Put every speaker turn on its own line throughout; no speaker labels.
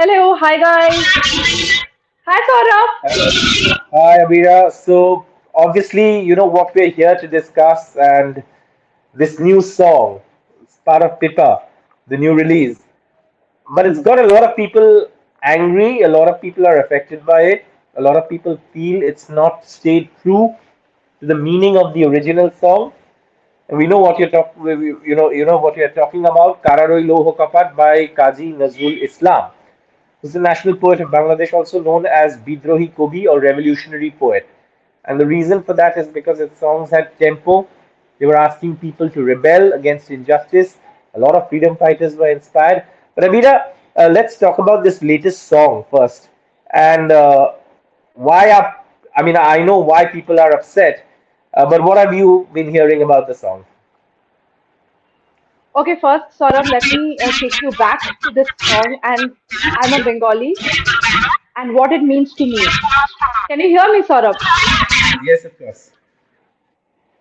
Hello, hi guys. Hi Saurabh.
Hi, Abira. So, obviously, you know what we're here to discuss, and this new song, it's part of Pippa, the new release. But it's got a lot of people angry, a lot of people are affected by it, a lot of people feel it's not stayed true to the meaning of the original song. And we know what you know what you're talking about. Karar Oi Louho Kopat by Kazi Nazrul Islam, who's the national poet of Bangladesh, also known as Bidrohi Kobi or revolutionary poet. And the reason for that is because its songs had tempo. They were asking people to rebel against injustice. A lot of freedom fighters were inspired. But Abira, let's talk about this latest song first. And why are, I mean, I know why people are upset, but what have you been hearing about the song?
Okay, first Saurabh, let me take you back to this song, and I'm a Bengali and what it means to me. Can you hear me, Saurabh?
Yes, of course.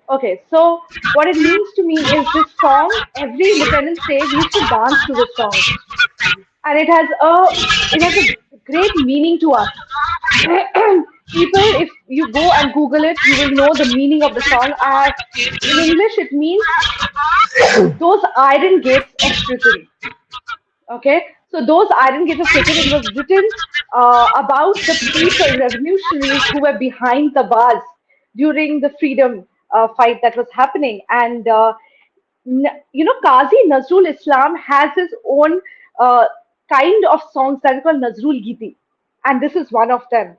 Okay, so what it means to me is this song. Every Independence Day, we used to dance to this song, and it has a great meaning to us. People, if you go and Google it, you will know the meaning of the song. In English, it means those iron gates of prison. Okay, so those iron gates of prison, it was written about the people, revolutionaries who were behind the bars during the freedom fight that was happening. And Kazi Nazrul Islam has his own kind of songs that are called Nazrul Giti, and this is one of them.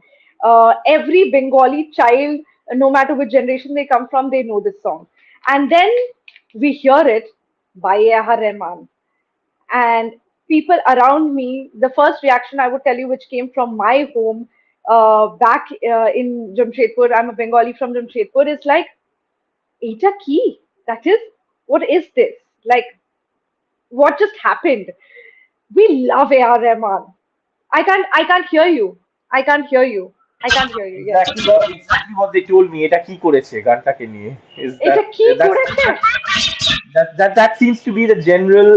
Every Bengali child, no matter which generation they come from, they know this song. And then we hear it by A.R. Rahman, and people around me, the first reaction I would tell you, which came from my home back in Jamshedpur, I'm a Bengali from Jamshedpur, is like, Eta ki? That is, what is this? Like, what just happened? We love A.R. Rahman. I can't hear you. I can't hear you. I can't hear you. Yes.
Exactly what they told me. এটা কি করেছে গানটাকে নিয়ে? Is
এটা
that
কি
that's
করেছে?
that seems to be the general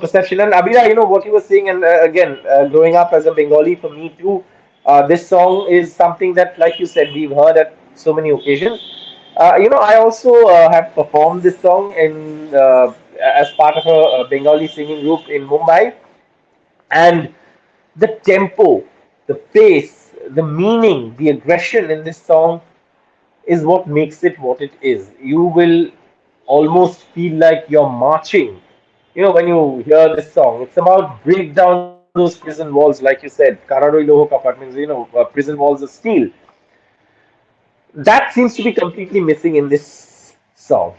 perception. And Abira, you know what you were saying, and again, growing up as a Bengali, for me too, this song is something that, like you said, we've heard at so many occasions. I also have performed this song in as part of a Bengali singing group in Mumbai, and the tempo, the pace, the meaning, the aggression in this song is what makes it what it is. You will almost feel like you're marching. When you hear this song, it's about break down those prison walls, like you said. Karar Oi Louho Kopat means, prison walls of steel. That seems to be completely missing in this song.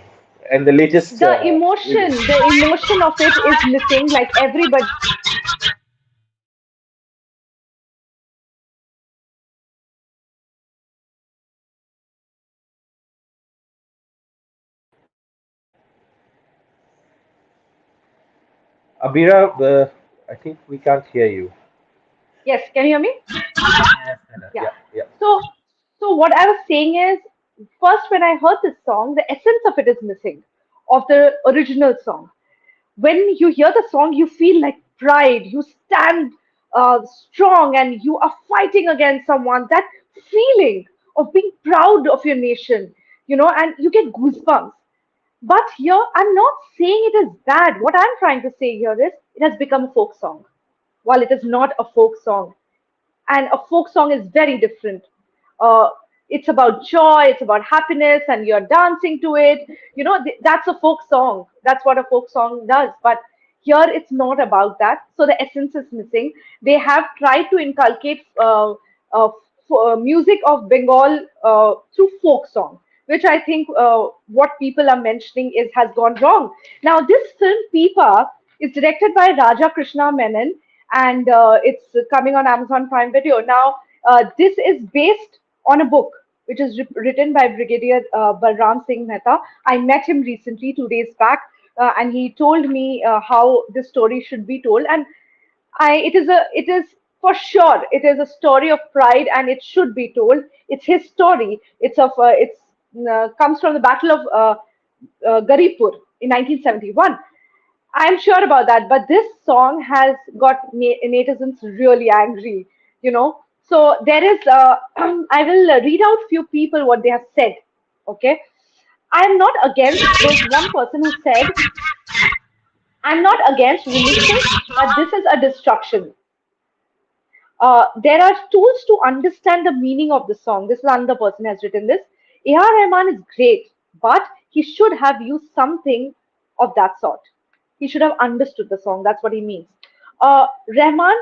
And the latest.
The emotion of it is missing. Like everybody is dancing to it.
Abira, I think we can't hear you.
Yes, can you hear me?
Yes, Nana.
Yeah.
Yeah, yeah.
So, so what I was saying is, first when I heard this song, the essence of it is missing, of the original song. When you hear the song, you feel like pride. You stand strong, and you are fighting against someone. That feeling of being proud of your nation, and you get goosebumps. But here, I'm not saying it is bad. What I'm trying to say here is, it has become a folk song, while it is not a folk song. And a folk song is very different. uh, it's about joy, it's about happiness, and you're dancing to it. That's a folk song. That's what a folk song does. But here it's not about that, so the essence is missing. They have tried to inculcate music of Bengal through folk song, which I think what people are mentioning is has gone wrong. Now, this film Pippa is directed by Raja Krishna Menon, and it's coming on Amazon Prime Video. Now, this is based on a book which is written by Brigadier Balram Singh Mehta. I met him recently, 2 days back, and he told me how this story should be told. And it is for sure, it is a story of pride, and it should be told. It's his story. It's comes from the Battle of Garipur in 1971. I'm sure about that, but this song has got netizens really angry, you know. So there is, I will read out few people what they have said. Okay, I am not against. There's one person who said, "I'm not against remixes, but this is a destruction. There are tools to understand the meaning of the song." This is another person has written this. A.R. Rahman is great, but he should have used something of that sort. He should have understood the song. That's what he means. Rahman,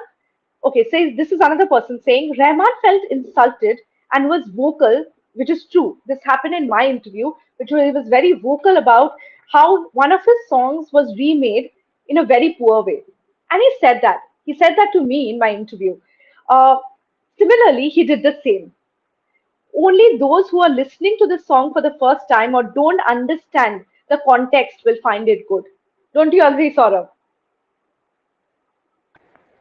okay, says this is another person saying Rahman felt insulted and was vocal, which is true. This happened in my interview, which was, he was very vocal about how one of his songs was remade in a very poor way. And he said that. He said that to me in my interview. Uh, Similarly, he did the same. Only those who are listening to the song for the first time or don't understand the context will find it good. Don't you agree, Saurabh?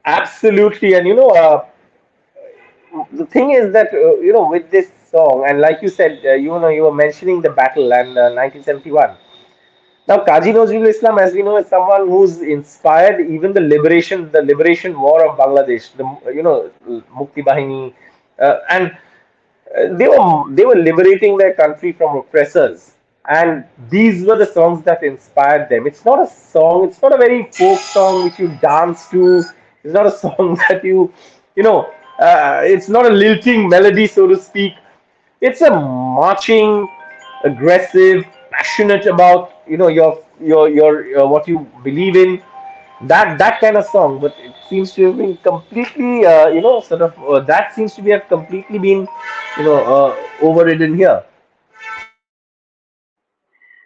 Absolutely, and the thing is that with this song, and like you said, you were mentioning the battle and 1971. Now, Kazi Nazrul Islam, as we know, is someone who's inspired even the liberation war of Bangladesh, the Mukti Bahini, and they were liberating their country from oppressors, and these were the songs that inspired them. It's not a song. It's not a very folk song which you dance to. It's not a song that you know. It's not a lilting melody, so to speak. It's a marching, aggressive, passionate about your what you believe in, that kind of song. But it seems to have been completely sort of that seems to be have completely been overridden here.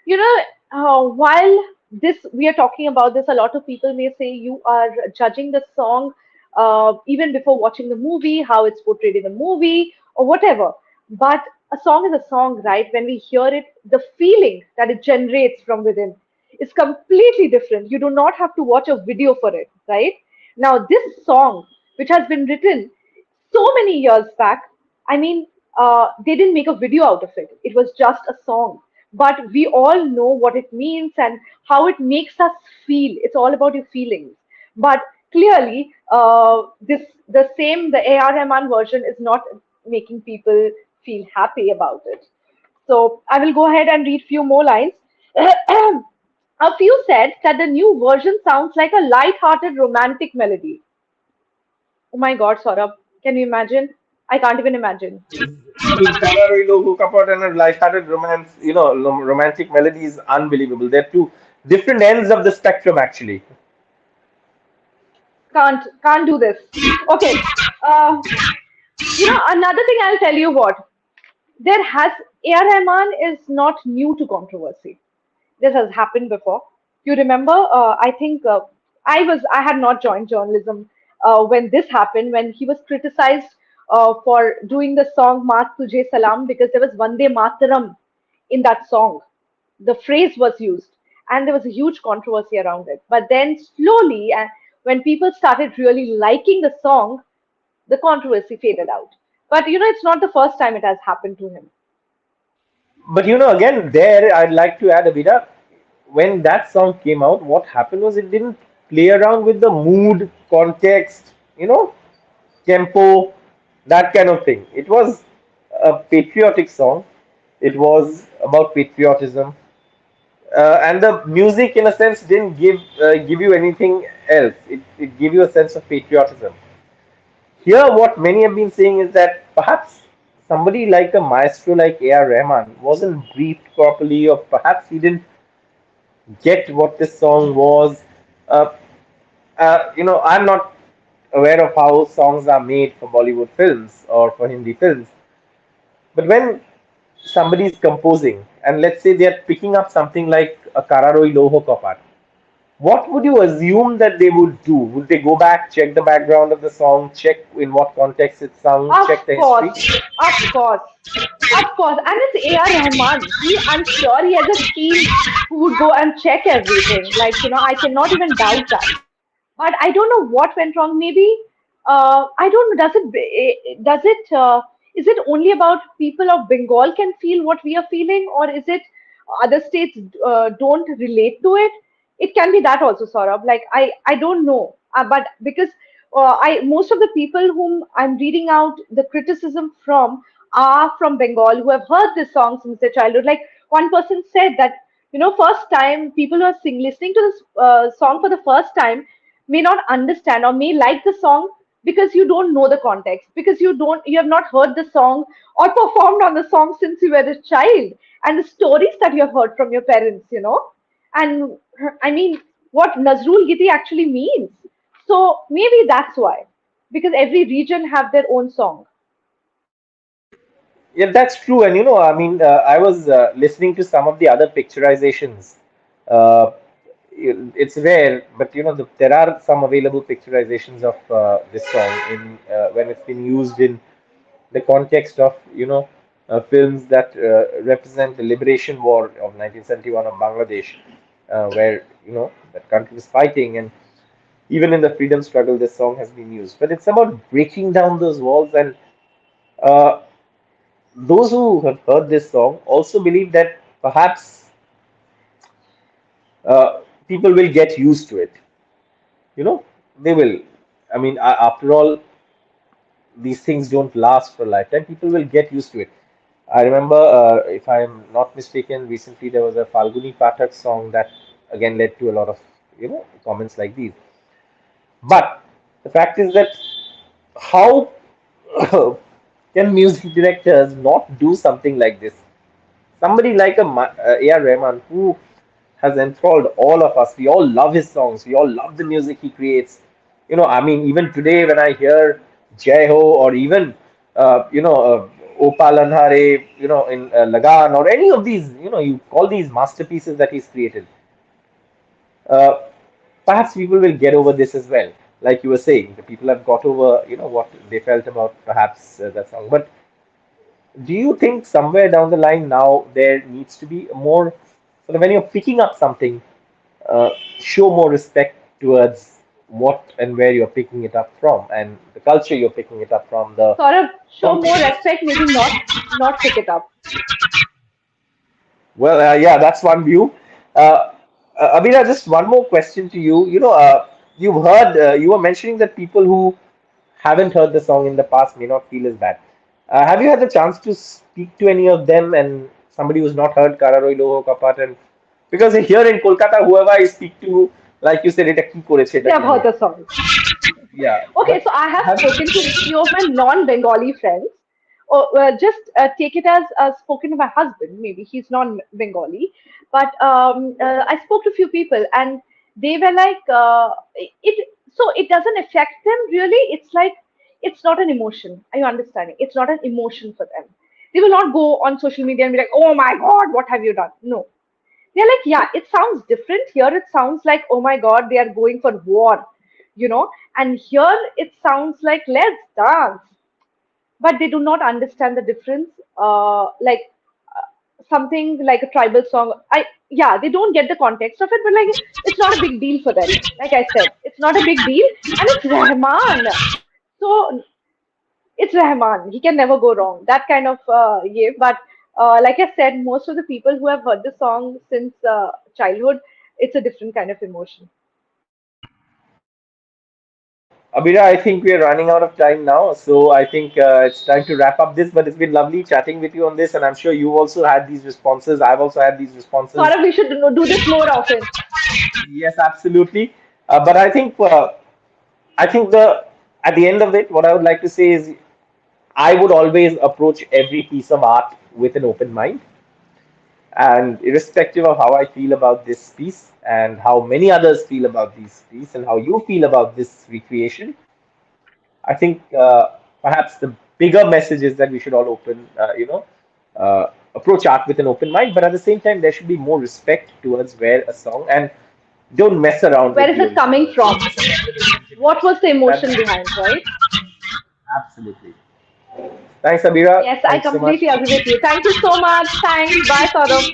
You know, while this we are talking about this, a lot of people may say you are judging the song even before watching the movie, how it's portrayed in the movie, or whatever. But a song is a song, right? When we hear it, the feeling that it generates from within is completely different. You do not have to watch a video for it, right? Now, this song, which has been written so many years back. I mean, they didn't make a video out of it. It was just a song. But we all know what it means and how it makes us feel. It's all about your feelings. But clearly, the A.R. Rahman version is not making people feel happy about it. So I will go ahead and read few more lines. A few said that the new version sounds like a light-hearted romantic melody. Oh my God, Saurabh, can you imagine? I can't even imagine.
I mean, Karar Oi Louho Kopat and a light-hearted romance, romantic melody is unbelievable. They're two different ends of the spectrum, actually.
Can't do this. Okay. Another thing I'll tell you what. There has A.R. Rahman is not new to controversy. This has happened before. You remember? I think I had not joined journalism when this happened. When he was criticized for doing the song "Maat Tujhe Salam" because there was Vande Mataram in that song. The phrase was used, and there was a huge controversy around it. But then slowly, when people started really liking the song, the controversy faded out. But it's not the first time it has happened to him.
But again, there I'd like to add, Abira, when that song came out, what happened was it didn't play around with the mood, context, tempo, that kind of thing. It was a patriotic song. It was about patriotism, and the music, in a sense, didn't give you anything else. It gave you a sense of patriotism. Here, what many have been saying is that perhaps somebody like a maestro like A.R. Rahman wasn't briefed properly, or perhaps he didn't get what this song was. Uh, I'm not aware of how songs are made for Bollywood films or for Hindi films, but when somebody is composing, and let's say they're picking up something like a Karar Oi Louho Kopat, what would you assume that they would do? Would they go back, check the background of the song, check in what context it's sung,
Of
check the history?
course, of course, of course. And it's A.R. Rahman. I'm sure he has a team who would go and check everything. Like, I cannot even doubt that. But I don't know what went wrong. Maybe I don't know. Is it only about people of Bengal can feel what we are feeling, or is it other states don't relate to it? It can be that also, Saurabh. Like I don't know, but because I most of the people whom I'm reading out the criticism from are from Bengal who have heard this song since their childhood. Like one person said that first time people who are listening to this song for the first time may not understand or may like the song because you don't know the context, because you have not heard the song or performed on the song since you were a child, and the stories that you have heard from your parents, and I mean what Nazrul Giti actually means. So maybe that's why, because every region have their own song.
Yeah, that's true. And I mean, I was listening to some of the other picturizations. Uh, it's rare, but there are some available picturizations of this song in when it's been used in the context of films that represent the liberation war of 1971 of Bangladesh, where that country was fighting, and even in the freedom struggle, this song has been used. But it's about breaking down those walls, and uh, those who have heard this song also believe that perhaps people will get used to it. You know, they will. I mean, after all, these things don't last for a lifetime. People will get used to it. I remember, if I'm not mistaken, recently there was a Falguni Pathak song that again led to a lot of comments like these. But the fact is that how can music directors not do something like this? Somebody like A.R. Rahman, who has enthralled all of us. We all love his songs. We all love the music he creates. I mean, even today when I hear Jai Ho, or even O Palanhare, in Lagan, or any of these, you call these masterpieces that he's created. Uh, Perhaps people will get over this as well. Like you were saying, the people have got over, what they felt about perhaps that song. But do you think somewhere down the line now there needs to be a more sort of, when you're picking up something, uh, show more respect towards what and where you're picking it up from, and the culture you're picking it up from, the
Sort of show more
context.
respect, maybe not pick it up.
Well, yeah, that's one view. Abira, just one more question to you. You've heard, you were mentioning that people who haven't heard the song in the past may not feel as bad. Have you had the chance to speak to any of them, and somebody who's not heard Karar Oi Louho Kopat? And because here in Kolkata, whoever I speak to, like you said, এটা কি করেছে,
They
এটা
have
কি
heard
হলো?
the song.
Yeah,
Okay,
but
so I have
have
spoken to few of my non-Bengali friends. Or just take it as spoken to my husband. Maybe he's non-Bengali, but I spoke to few people, and they were like, it. So it doesn't affect them really. It's like it's not an emotion. Are you understanding? It's not an emotion for them. They will not go on social media and be like, "Oh my God, what have you done?" No, they're like, yeah, it sounds different. Here it sounds like, oh my God, they are going for war, and here it sounds like, let's dance. But they do not understand the difference. Like something like a tribal song. Yeah, they don't get the context of it, but like, it's not a big deal for them. Like I said, it's not a big deal, and it's Rahman. So it's Rahman. He can never go wrong. That kind of yeah. But like I said, most of the people who have heard the song since childhood, it's a different kind of emotion.
Abira, I think we are running out of time now, so I think it's time to wrap up this. But it's been lovely chatting with you on this, and I'm sure you've also had these responses. I've also had these responses.
Saurabh, we should do this more often.
Yes, absolutely. But I think the at the end of it, what I would like to say is I would always approach every piece of art with an open mind, and irrespective of how I feel about this piece and how many others feel about this piece and how you feel about this recreation, I think perhaps the bigger message is that we should all approach art with an open mind, but at the same time, there should be more respect towards where a song, and don't mess around
Where
with
is
the
it
original.
coming from?
Don't mess around with the
What
original.
was the emotion
That's
behind, right?
absolutely. Thanks, Abira.
Yes, I
Thanks so much.
completely agree with you. Thank you so much. Thanks. Bye, Saurabh.